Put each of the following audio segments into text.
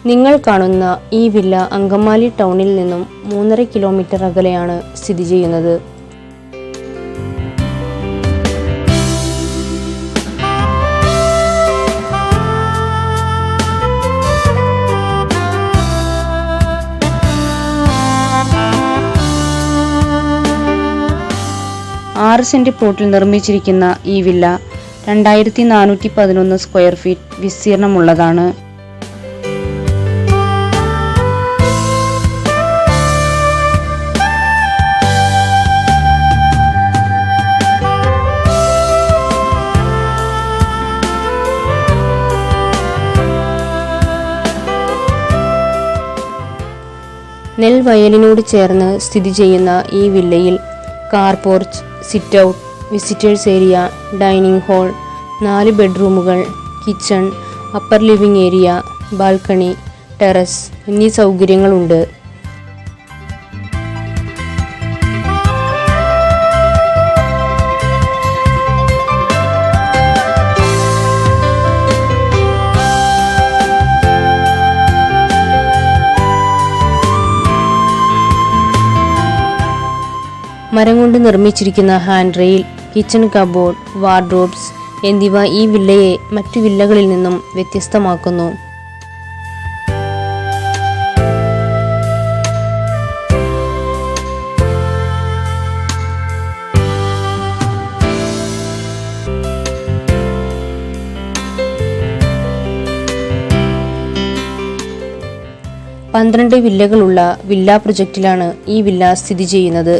നിങ്ങൾ കാണുന്ന ഈ വില്ല അങ്കമാലി ടൗണിൽ നിന്നും 3.5 കിലോമീറ്റർ അകലെയാണ് സ്ഥിതി ചെയ്യുന്നത്. ആറ് സെന്റ് പ്ലോട്ടിൽ നിർമ്മിച്ചിരിക്കുന്ന ഈ വില്ല 2411 സ്ക്വയർ ഫീറ്റ് വിസ്തീർണമുള്ളതാണ്. നെൽവയലിനോട് ചേർന്ന് സ്ഥിതി ചെയ്യുന്ന ഈ വില്ലയിൽ car porch, sit out, visitors area, dining hall, 4 ബെഡ്റൂമുകൾ, kitchen, upper living area, balcony, terrace എന്നീ സൗകര്യങ്ങളുണ്ട്. മരം കൊണ്ട് നിർമ്മിച്ചിരിക്കുന്ന hand rail, kitchen cupboard, wardrobes എന്നിവ ഈ വില്ലയെ മറ്റു വില്ലകളിൽ നിന്നും വ്യത്യസ്തമാക്കുന്നു. പന്ത്രണ്ട് വില്ലകളുള്ള വില്ല പ്രൊജക്റ്റിലാണ് ഈ വില്ല സ്ഥിതി ചെയ്യുന്നത്.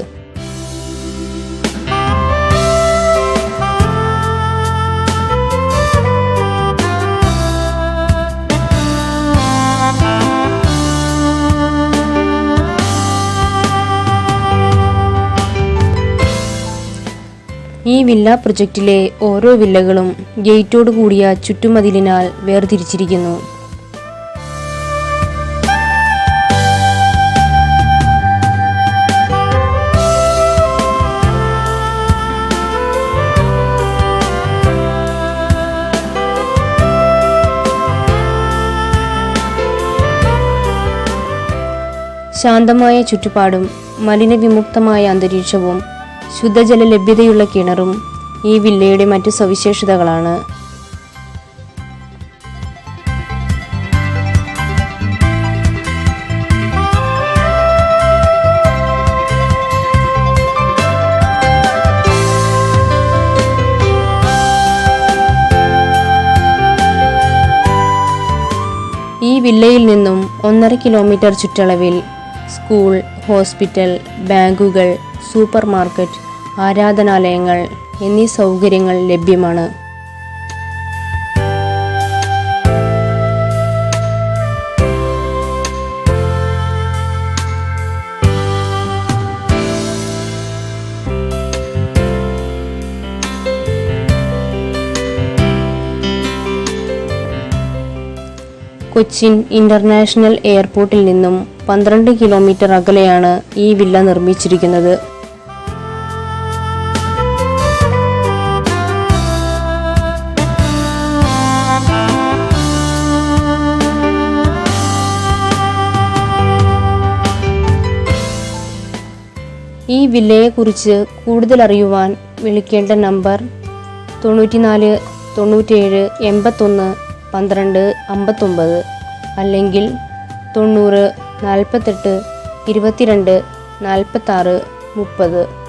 ഈ വില്ല പ്രൊജക്റ്റിലെ ഓരോ വില്ലകളും ഗേറ്റോട് കൂടിയ ചുറ്റുമതിലിനാൽ വേർതിരിച്ചിരിക്കുന്നു. ശാന്തമായ ചുറ്റുപാടും മലിനവിമുക്തമായ അന്തരീക്ഷവും ശുദ്ധജല ലഭ്യതയുള്ള കിണറും ഈ വില്ലയുടെ മറ്റു സവിശേഷതകളാണ്. ഈ വില്ലയിൽ നിന്നും 1.5 കിലോമീറ്റർ ചുറ്റളവിൽ സ്കൂൾ, ഹോസ്പിറ്റൽ, ബാങ്കുകൾ, സൂപ്പർ മാർക്കറ്റ്, ആരാധനാലയങ്ങൾ എന്നീ സൗകര്യങ്ങൾ ലഭ്യമാണ്. കൊച്ചിൻ ഇന്റർനാഷണൽ എയർപോർട്ടിൽ നിന്നും 12 കിലോമീറ്റർ അകലെയാണ് ഈ വില്ല നിർമ്മിച്ചിരിക്കുന്നത്. ഈ വില്ലയെക്കുറിച്ച് കൂടുതൽ അറിയുവാൻ വിളിക്കേണ്ട നമ്പർ 94 97 81 12 59 അല്ലെങ്കിൽ 90 48 22 46 30.